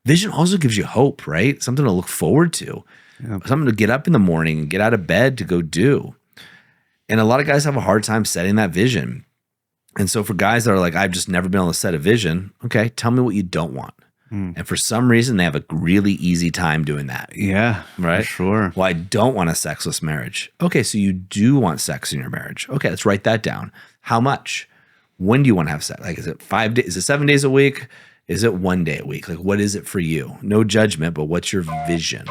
Vision also gives you hope, right? Something to look forward to, something to get up in the morning and get out of bed to go do. And a lot of guys have a hard time setting that vision. And so for guys that are like, I've just never been able to set a vision. Okay, tell me what you don't want. And for some reason, they have a really easy time doing that. Yeah, right? For sure. Well, I don't want a sexless marriage. Okay, so you do want sex in your marriage. Okay, let's write that down. How much? When do you want to have sex? Like, is it 5 days? Is it 7 days a week? Is it 1 day a week? Like, what is it for you? No judgment, but what's your vision?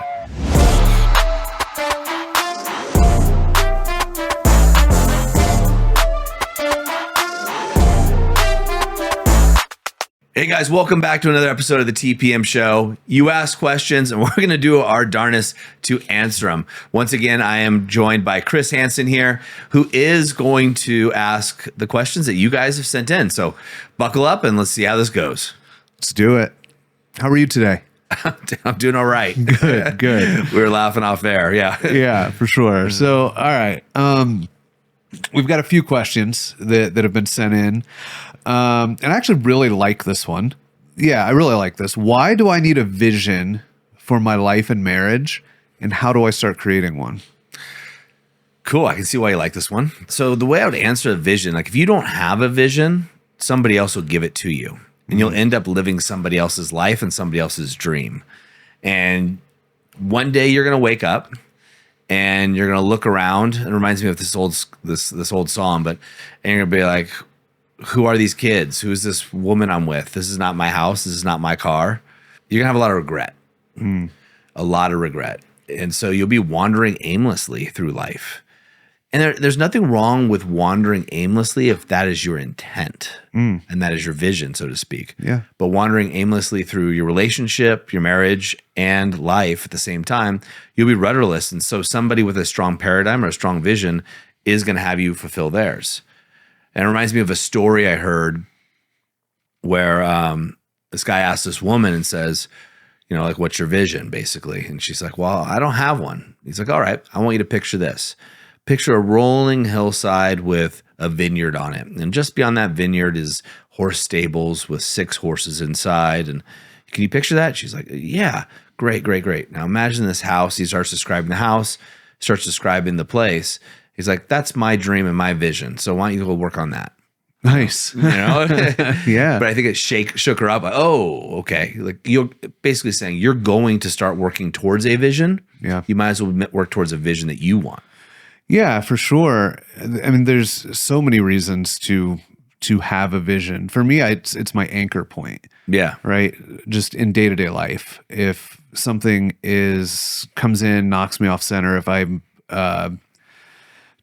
Hey guys, welcome back to another episode of the TPM Show. You ask questions and we're going to do our darnest to answer them. Once again, I am joined by Chris Hansen here, who is going to ask the questions that you guys have sent in. So buckle up and let's see how this goes. Let's do it. How are you today? I'm doing all right. Good. We were laughing off air. Yeah. Yeah, for sure. So, all right. We've got a few questions that have been sent in. And I actually really like this one. Yeah, I really like this. Why do I need a vision for my life and marriage? And how do I start creating one? Cool. I can see why you like this one. So the way I would answer a vision, like if you don't have a vision, somebody else will give it to you. And you'll end up living somebody else's life and somebody else's dream. And one day you're going to wake up and you're going to look around. It reminds me of this old song, and you're going to be like, who are these kids? Who is this woman I'm with? This is not my house. This is not my car. You're going to have a lot of regret. A lot of regret. And so you'll be wandering aimlessly through life. And there's nothing wrong with wandering aimlessly if that is your intent and that is your vision, so to speak. Yeah. But wandering aimlessly through your relationship, your marriage, and life at the same time, you'll be rudderless. And so somebody with a strong paradigm or a strong vision is going to have you fulfill theirs. And it reminds me of a story I heard where this guy asked this woman and says, you know, like, what's your vision, basically? And she's like, well, I don't have one. He's like, all right, I want you to picture this. Picture a rolling hillside with a vineyard on it. And just beyond that vineyard is horse stables with 6 horses inside. And can you picture that? She's like, yeah, great. Now imagine this house. He starts describing the house, starts describing the place. He's like, that's my dream and my vision. So why don't you go work on that? Nice. You know? Yeah. But I think it shook her up. Like, oh, okay. Like, you're basically saying you're going to start working towards a vision. Yeah. You might as well work towards a vision that you want. Yeah, for sure. I mean, there's so many reasons to have a vision. For me, it's my anchor point. Yeah. Right. Just in day-to-day life. If something comes in, knocks me off center, if I'm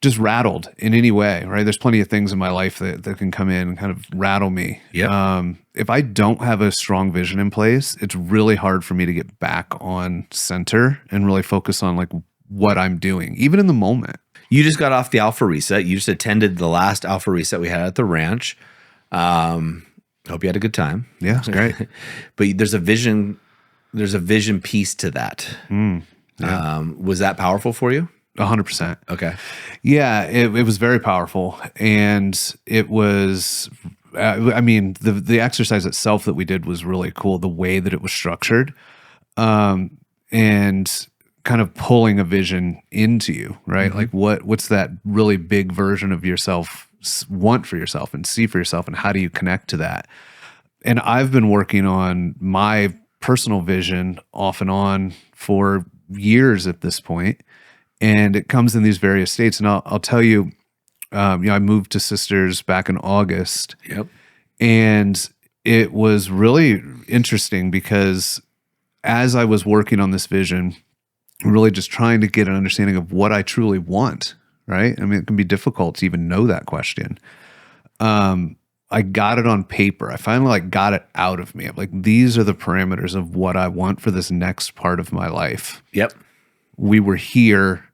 just rattled in any way, right? There's plenty of things in my life that can come in and kind of rattle me. Yeah. If I don't have a strong vision in place, it's really hard for me to get back on center and really focus on like what I'm doing, even in the moment. You just got off the Alpha Reset. You just attended the last Alpha Reset we had at the ranch. Hope you had a good time. Yeah, it's great. But there's a vision piece to that. Yeah. Was that powerful for you? 100%. Okay. Yeah, it was very powerful. And it was, I mean, the exercise itself that we did was really cool, the way that it was structured. And kind of pulling a vision into you, right? Like what's that really big version of yourself want for yourself and see for yourself, and how do you connect to that? And I've been working on my personal vision off and on for years at this point, and it comes in these various states. And I'll tell you, I moved to Sisters back in August. Yep. And it was really interesting because as I was working on this vision, really just trying to get an understanding of what I truly want, right? I mean, it can be difficult to even know that question. I got it on paper. I finally got it out of me. I'm like, these are the parameters of what I want for this next part of my life. Yep. We were here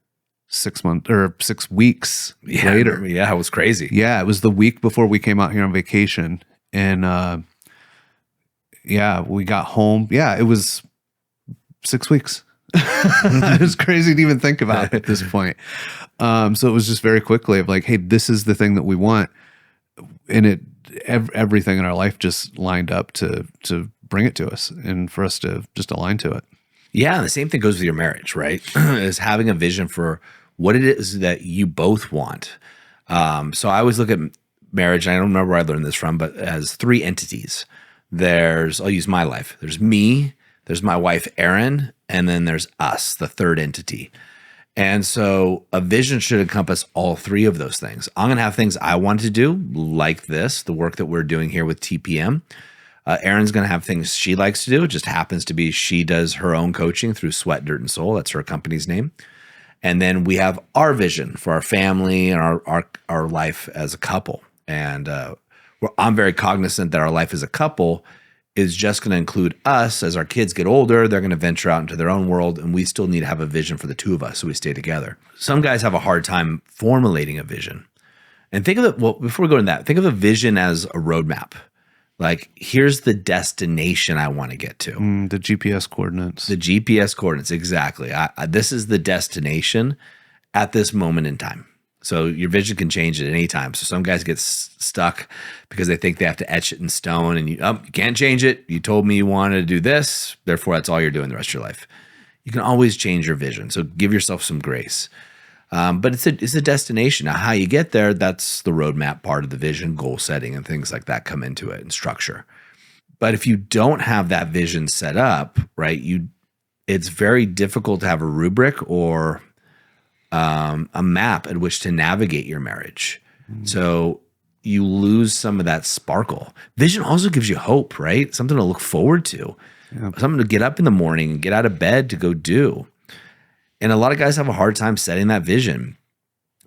6 months or 6 weeks later. Yeah, it was crazy. Yeah, it was the week before we came out here on vacation. And we got home. Yeah, it was 6 weeks. It was crazy to even think about at this point. So it was just very quickly of like, hey, this is the thing that we want. And everything in our life just lined up to bring it to us and for us to just align to it. Yeah, and the same thing goes with your marriage, right? Is having a vision for what it is that you both want. So I always look at marriage, and I don't remember where I learned this from, but as three entities. I'll use my life. There's me, there's my wife, Erin, and then there's us, the third entity. And so a vision should encompass all three of those things. I'm going to have things I want to do, like this, the work that we're doing here with TPM. Erin's going to have things she likes to do. It just happens to be she does her own coaching through Sweat, Dirt, and Soul. That's her company's name. And then we have our vision for our family and our life as a couple. And I'm very cognizant that our life as a couple is just going to include us. As our kids get older, they're going to venture out into their own world, and we still need to have a vision for the two of us so we stay together. Some guys have a hard time formulating a vision. And think of it, well, before we go into that, think of a vision as a roadmap. Like, here's the destination I want to get to. The GPS coordinates. The GPS coordinates, exactly. This is the destination at this moment in time. So your vision can change at any time. So some guys get stuck because they think they have to etch it in stone, and you can't change it. You told me you wanted to do this, therefore that's all you're doing the rest of your life. You can always change your vision. So give yourself some grace. But it's a destination. Now, how you get there, that's the roadmap part of the vision, goal setting, and things like that come into it, and structure. But if you don't have that vision set up, right, it's very difficult to have a rubric or a map at which to navigate your marriage. So you lose some of that sparkle. Vision also gives you hope, right? Something to look forward to, something to get up in the morning and get out of bed to go do. And a lot of guys have a hard time setting that vision.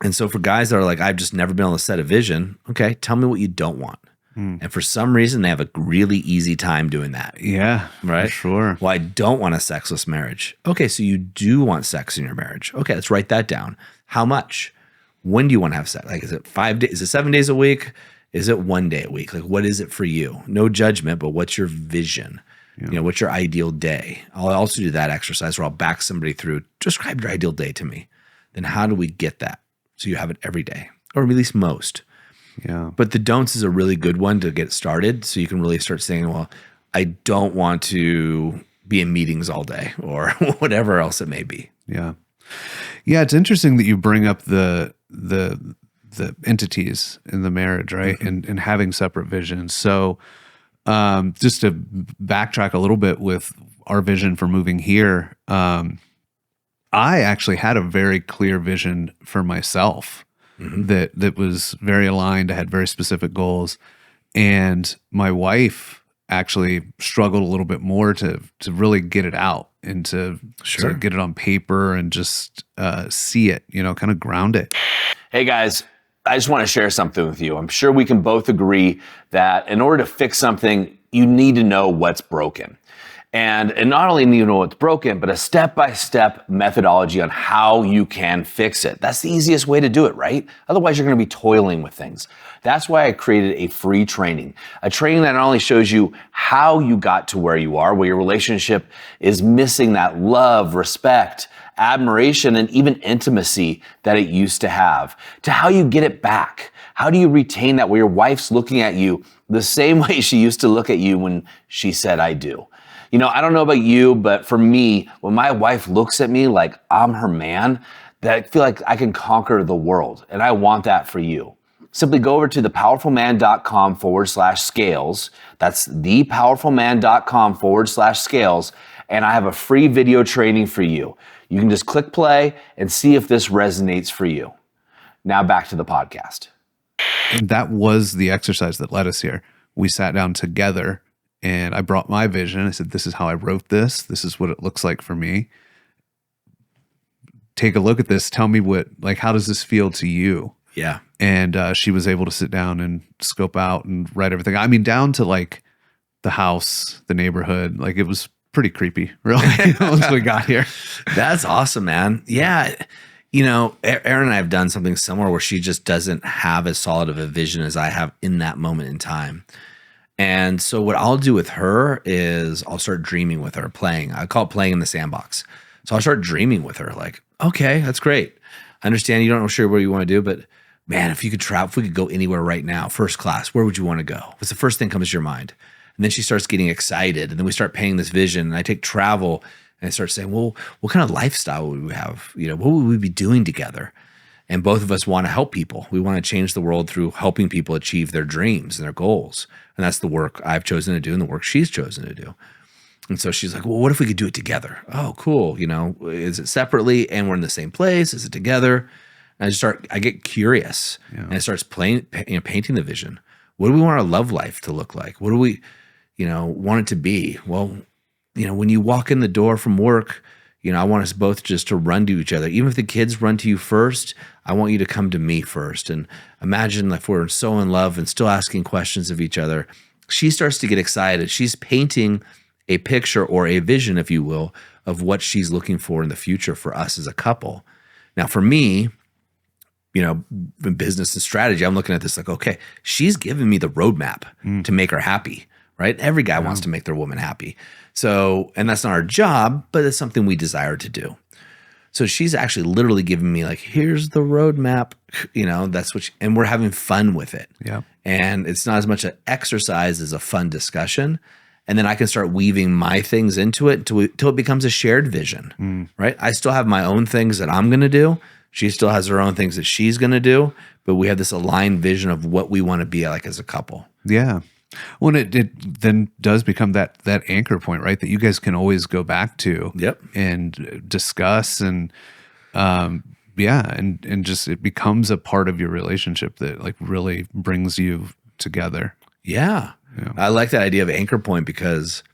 And so for guys that are like, I've just never been able to set a vision, okay, tell me what you don't want. And for some reason, they have a really easy time doing that. Yeah, right? For sure. Well, I don't want a sexless marriage. Okay, so you do want sex in your marriage. Okay, let's write that down. How much? When do you want to have sex? Like, is it 5 days? Is it 7 days a week? Is it 1 day a week? Like, what is it for you? No judgment, but what's your vision? Yeah. What's your ideal day? I'll also do that exercise where I'll back somebody through, describe your ideal day to me. Then how do we get that? So you have it every day, or at least most. Yeah. But the don'ts is a really good one to get started. So you can really start saying, well, I don't want to be in meetings all day, or whatever else it may be. Yeah. Yeah. It's interesting that you bring up the entities in the marriage, right? Mm-hmm. And having separate visions. So just to backtrack a little bit with our vision for moving here, I actually had a very clear vision for myself. Mm-hmm. that was very aligned. I had very specific goals, and my wife actually struggled a little bit more to really get it out and to get it on paper and just see it, kind of ground it. Hey guys, I just want to share something with you. I'm sure we can both agree that in order to fix something, you need to know what's broken. And not only need to know what's broken, but a step-by-step methodology on how you can fix it. That's the easiest way to do it, right? Otherwise, you're going to be toiling with things. That's why I created a free training, a training that not only shows you how you got to where you are, where your relationship is missing that love, respect, admiration, and even intimacy that it used to have, to how you get it back. How do you retain that where your wife's looking at you the same way she used to look at you when she said, I do? I don't know about you, but for me, when my wife looks at me like I'm her man, that I feel like I can conquer the world. And I want that for you. Simply go over to thepowerfulman.com/scales. That's thepowerfulman.com/scales. And I have a free video training for you. You can just click play and see if this resonates for you. Now back to the podcast. And that was the exercise that led us here. We sat down together. And I brought my vision. I said, this is how I wrote this. This is what it looks like for me. Take a look at this. Tell me how does this feel to you? Yeah. And she was able to sit down and scope out and write everything. I mean, down to like the house, the neighborhood. Like, it was pretty creepy, really, once we got here. That's awesome, man. Yeah. Erin and I have done something similar where she just doesn't have as solid of a vision as I have in that moment in time. And so what I'll do with her is I'll start dreaming with her, playing. I call it playing in the sandbox. So I'll start dreaming with her like, okay, that's great. I understand you don't know sure what you want to do, but man, if you could travel, if we could go anywhere right now, first class, where would you want to go? What's the first thing comes to your mind? And And then she starts getting excited. And then we start painting this vision. And I take travel and I start saying, well, what kind of lifestyle would we have? What would we be doing together? And both of us want to help people. We want to change the world through helping people achieve their dreams and their goals. And that's the work I've chosen to do and the work she's chosen to do. And so she's like, well, what if we could do it together? Oh, cool. Is it separately and we're in the same place? Is it together? And I get curious and it starts painting the vision. What do we want our love life to look like? What do we, want it to be? Well, when you walk in the door from work, I want us both just to run to each other. Even if the kids run to you first, I want you to come to me first. And imagine if we're so in love and still asking questions of each other. She starts to get excited. She's painting a picture or a vision, if you will, of what she's looking for in the future for us as a couple. Now, for me, in business and strategy, I'm looking at this like, okay, she's giving me the roadmap to make her happy, right? Every guy wants to make their woman happy. So, and that's not our job, but it's something we desire to do. So she's actually literally giving me like, here's the roadmap, that's what and we're having fun with it. Yeah. And it's not as much an exercise as a fun discussion. And then I can start weaving my things into it until it becomes a shared vision, right? I still have my own things that I'm going to do. She still has her own things that she's going to do, but we have this aligned vision of what we want to be like as a couple. Yeah. Well, it then does become that anchor point, right? That you guys can always go back to and discuss and, and just, it becomes a part of your relationship that like really brings you together. Yeah. I like that idea of anchor point because,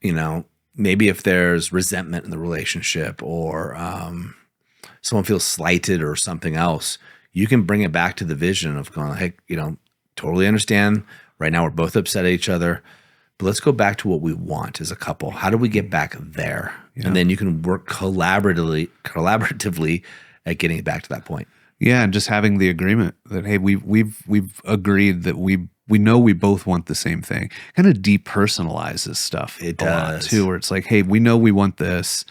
maybe if there's resentment in the relationship or, someone feels slighted or something else, you can bring it back to the vision of going, hey, totally understand. Right now we're both upset at each other, but let's go back to what we want as a couple. How do we get back there? Yeah. And then you can work collaboratively at getting back to that point. Yeah, and just having the agreement that, hey, we've agreed that we know we both want the same thing. Kind of depersonalizes stuff. It a lot does too, where it's like, hey, we know we want this.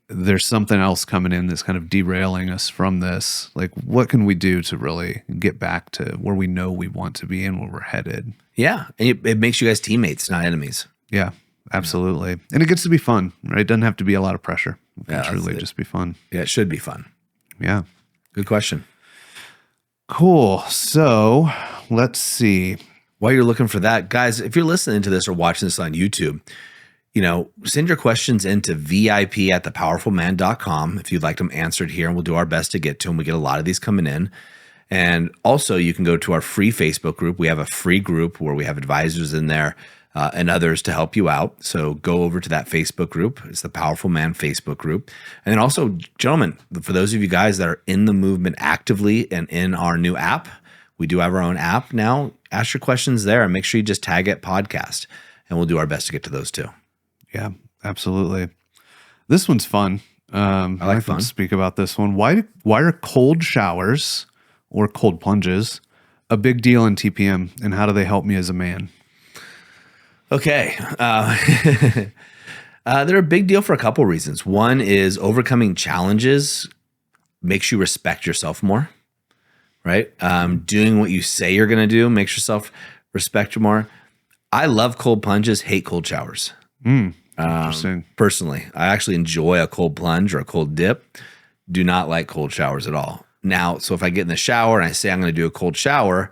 There's something else coming in that's kind of derailing us from this. Like, what can we do to really get back to where we know we want to be and where we're headed? Yeah. And it makes you guys teammates, not enemies. Yeah, absolutely. And it gets to be fun, right? It doesn't have to be a lot of pressure. It can truly just be fun. Yeah, it should be fun. Yeah. Good question. Cool. So let's see. While you're looking for that, guys, if you're listening to this or watching this on YouTube, send your questions into vip@thepowerfulman.com if you'd like them answered here, and we'll do our best to get to them. We get a lot of these coming in. And also, you can go to our free Facebook group. We have a free group where we have advisors in there and others to help you out. So go over to that Facebook group. It's the Powerful Man Facebook group. And then also, gentlemen, for those of you guys that are in the movement actively and in our new app, we do have our own app now. Ask your questions there and make sure you just tag it podcast, and we'll do our best to get to those too. Yeah, absolutely. This one's fun. I like to speak about this one. Why are cold showers or cold plunges a big deal in TPM, and how do they help me as a man? Okay. They're a big deal for a couple reasons. One is overcoming challenges makes you respect yourself more, right? Doing what you say you're going to do makes yourself respect you more. I love cold plunges, hate cold showers. Interesting. Personally, I actually enjoy a cold plunge or a cold dip. Do not like cold showers at all. Now, so if I get in the shower and I say I'm going to do a cold shower,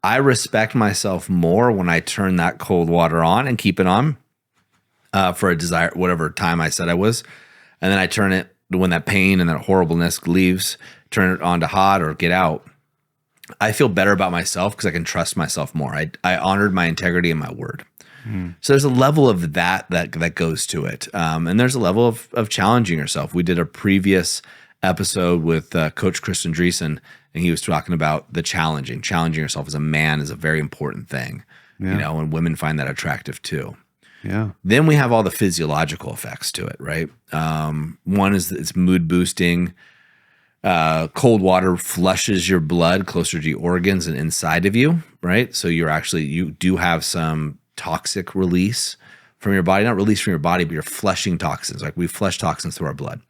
I respect myself more when I turn that cold water on and keep it on for a desired whatever time I said I was, and then I turn it when that pain and that horribleness leaves. Turn it on to hot or get out. I feel better about myself because I can trust myself more. I honored my integrity and my word. So there's a level of that goes to it. And there's a level of challenging yourself. We did a previous episode with Coach Chris Andreessen, and he was talking about the challenging yourself as a man is a very important thing, and women find that attractive too. Yeah. Then we have all the physiological effects to it, right? One is it's mood boosting. Cold water flushes your blood closer to your organs and inside of you, right? So you do have some toxic release from your body, not release from your body, but you're flushing toxins. Like we flush toxins through our blood.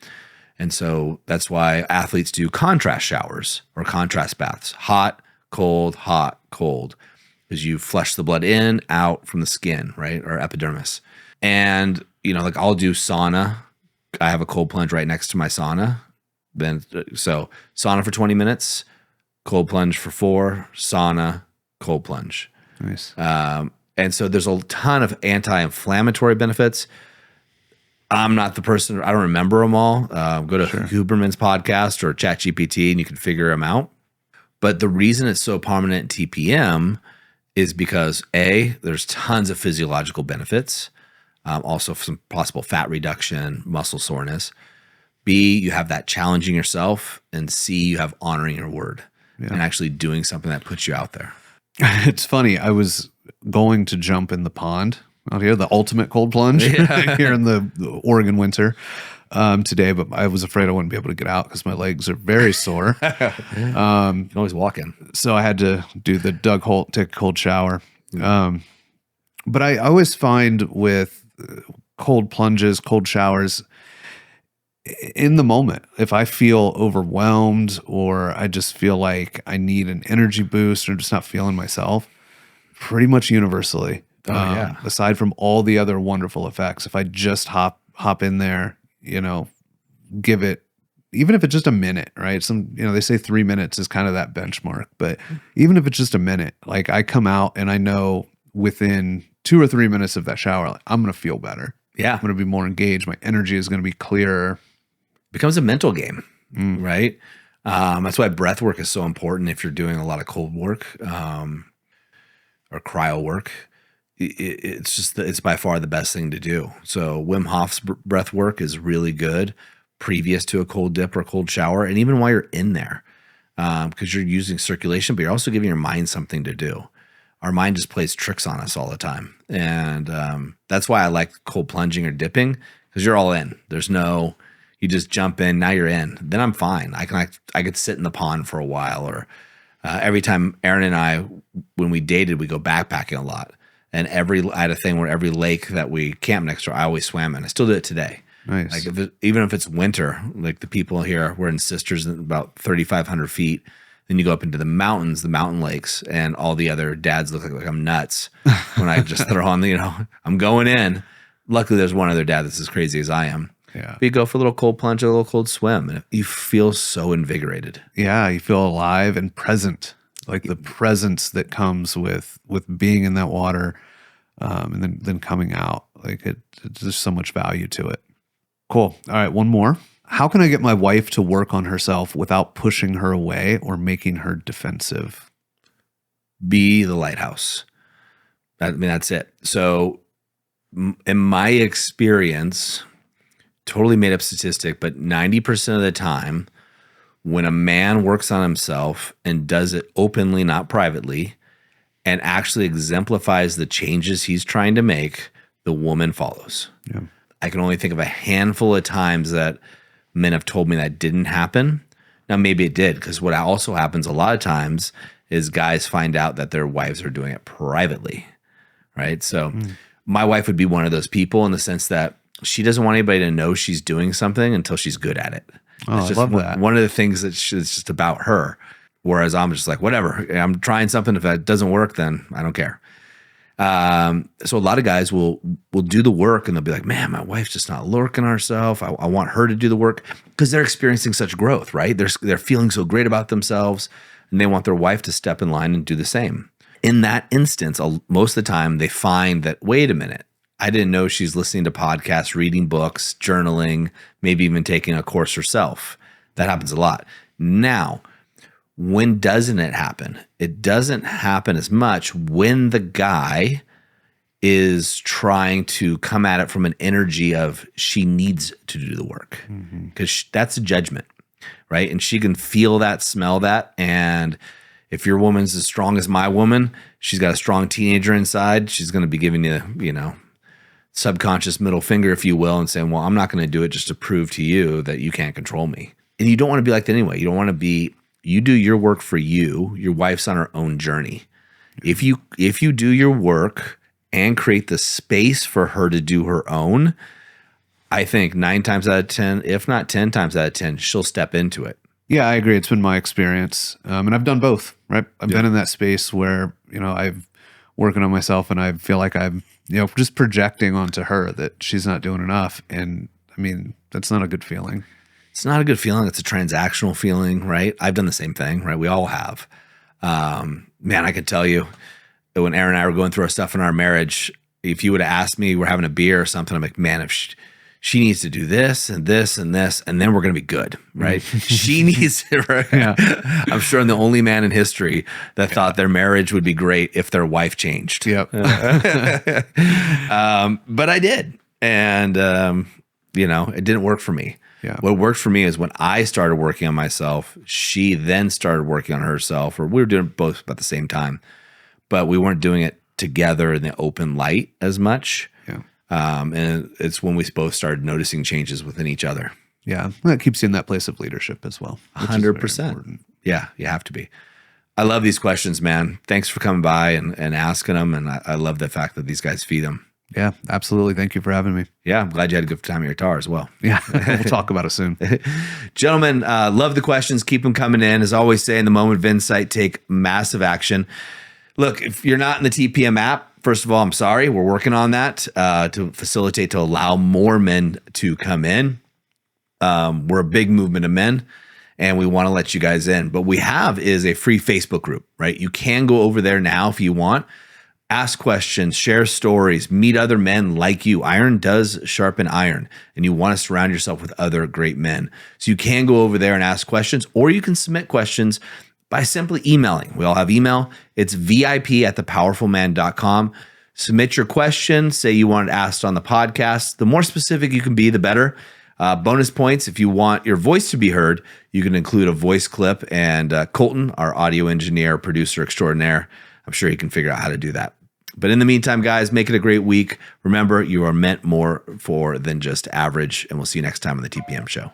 And so that's why athletes do contrast showers or contrast baths, hot, cold, because you flush the blood in, out from the skin, right? Or epidermis. And, like I'll do sauna. I have a cold plunge right next to my sauna. So sauna for 20 minutes, cold plunge for 4, sauna, cold plunge. Nice. And so there's a ton of anti-inflammatory benefits. I'm not the person, I don't remember them all. Go to Huberman's podcast or ChatGPT and you can figure them out. But the reason it's so prominent in TPM is because there's tons of physiological benefits. Also some possible fat reduction, muscle soreness. B, you have that challenging yourself. And C, you have honoring your word and actually doing something that puts you out there. It's funny. I was going to jump in the pond out here, the ultimate cold plunge here in the Oregon winter today, but I was afraid I wouldn't be able to get out because my legs are very sore. You can always walk in. So I had to do the Doug Holt, take a cold shower. But I always find with cold plunges, cold showers, in the moment, if I feel overwhelmed or I just feel like I need an energy boost or just not feeling myself, pretty much universally, aside from all the other wonderful effects, if I just hop in there, give it, even if it's just a minute, right? They say 3 minutes is kind of that benchmark, but even if it's just a minute, like I come out and I know within 2 or 3 minutes of that shower, like, I'm going to feel better. Yeah. I'm going to be more engaged. My energy is going to be clearer. Becomes a mental game, right? That's why breath work is so important if you're doing a lot of cold work or cryo work. It's by far the best thing to do. So Wim Hof's breath work is really good previous to a cold dip or cold shower, and even while you're in there, because you're using circulation, but you're also giving your mind something to do. Our mind just plays tricks on us all the time, and that's why I like cold plunging or dipping, because you're all in. You just jump in, now you're in. Then I'm fine. I could sit in the pond for a while, or every time Aaron and I, when we dated, we go backpacking a lot. And I had a thing where every lake that we camp next to, I always swam in. I still do it today. Nice. Like even if it's winter, like the people here, we're in Sisters about 3,500 feet. Then you go up into the mountains, the mountain lakes, and all the other dads look like I'm nuts when I just throw on I'm going in. Luckily, there's one other dad that's as crazy as I am. Yeah. But you go for a little cold plunge, a little cold swim, and you feel so invigorated. Yeah, you feel alive and present, like the presence that comes with being in that water, and then coming out. Like there's so much value to it. Cool. All right, one more. How can I get my wife to work on herself without pushing her away or making her defensive? Be the lighthouse. That's it. So, in my experience, totally made up statistic, but 90% of the time, when a man works on himself and does it openly, not privately, and actually exemplifies the changes he's trying to make, the woman follows. Yeah. I can only think of a handful of times that men have told me that didn't happen. Now, maybe it did, because what also happens a lot of times is guys find out that their wives are doing it privately, right? So my wife would be one of those people in the sense that she doesn't want anybody to know she's doing something until she's good at it. Oh, it's just I love that. one of the things that it's just about her. Whereas I'm just like, whatever, I'm trying something. If that doesn't work, then I don't care. So a lot of guys will do the work and they'll be like, man, my wife's just not lurking herself. I want her to do the work, because they're experiencing such growth, right? They're feeling so great about themselves, and they want their wife to step in line and do the same. In that instance, most of the time they find that, wait a minute, I didn't know she's listening to podcasts, reading books, journaling, maybe even taking a course herself. That happens a lot. Now, when doesn't it happen? It doesn't happen as much when the guy is trying to come at it from an energy of she needs to do the work, because that's a judgment, right? And she can feel that, smell that. And if your woman's as strong as my woman, she's got a strong teenager inside, she's going to be giving you, subconscious middle finger, if you will, and saying, well, I'm not going to do it just to prove to you that you can't control me. And you don't want to be like that anyway. You don't want to be, you do your work for you. Your wife's on her own journey. If you do your work and create the space for her to do her own, I think 9 times out of 10, if not 10 times out of 10, she'll step into it. Yeah, I agree. It's been my experience. And I've done both, right? I've been in that space where, I've working on myself, and I feel like I'm, just projecting onto her that she's not doing enough. And I mean, that's not a good feeling. It's not a good feeling. It's a transactional feeling, right? I've done the same thing, right? We all have. Man, I can tell you that when Aaron and I were going through our stuff in our marriage, if you would have asked me, we're having a beer or something, I'm like, man, if she needs to do this and this and this, and then we're going to be good, right? She needs to, right? Yeah. I'm sure I'm the only man in history that thought their marriage would be great if their wife changed. Yep. But I did. And, it didn't work for me. Yeah. What worked for me is when I started working on myself, she then started working on herself, or we were doing both at the same time, but we weren't doing it together in the open light as much. Yeah. And it's when we both started noticing changes within each other. Yeah. That keeps you in that place of leadership as well. 100%. Yeah. You have to be. I love these questions, man. Thanks for coming by and asking them. And I love the fact that these guys feed them. Yeah, absolutely. Thank you for having me. Yeah, I'm glad you had a good time at your guitar as well. Yeah, we'll talk about it soon. Gentlemen, love the questions. Keep them coming in. As always say, in the moment of insight, take massive action. Look, if you're not in the TPM app, first of all, I'm sorry. We're working on that to facilitate, to allow more men to come in. We're a big movement of men, and we want to let you guys in. But we have is a free Facebook group, right? You can go over there now if you want. Ask questions, share stories, meet other men like you. Iron does sharpen iron, and you want to surround yourself with other great men. So you can go over there and ask questions, or you can submit questions by simply emailing. We all have email. It's vip@thepowerfulman.com. Submit your question. Say you want it asked on the podcast. The more specific you can be, the better. Bonus points, if you want your voice to be heard, you can include a voice clip. And Colton, our audio engineer, producer extraordinaire, I'm sure he can figure out how to do that. But in the meantime, guys, make it a great week. Remember, you are meant more for than just average. And we'll see you next time on the TPM Show.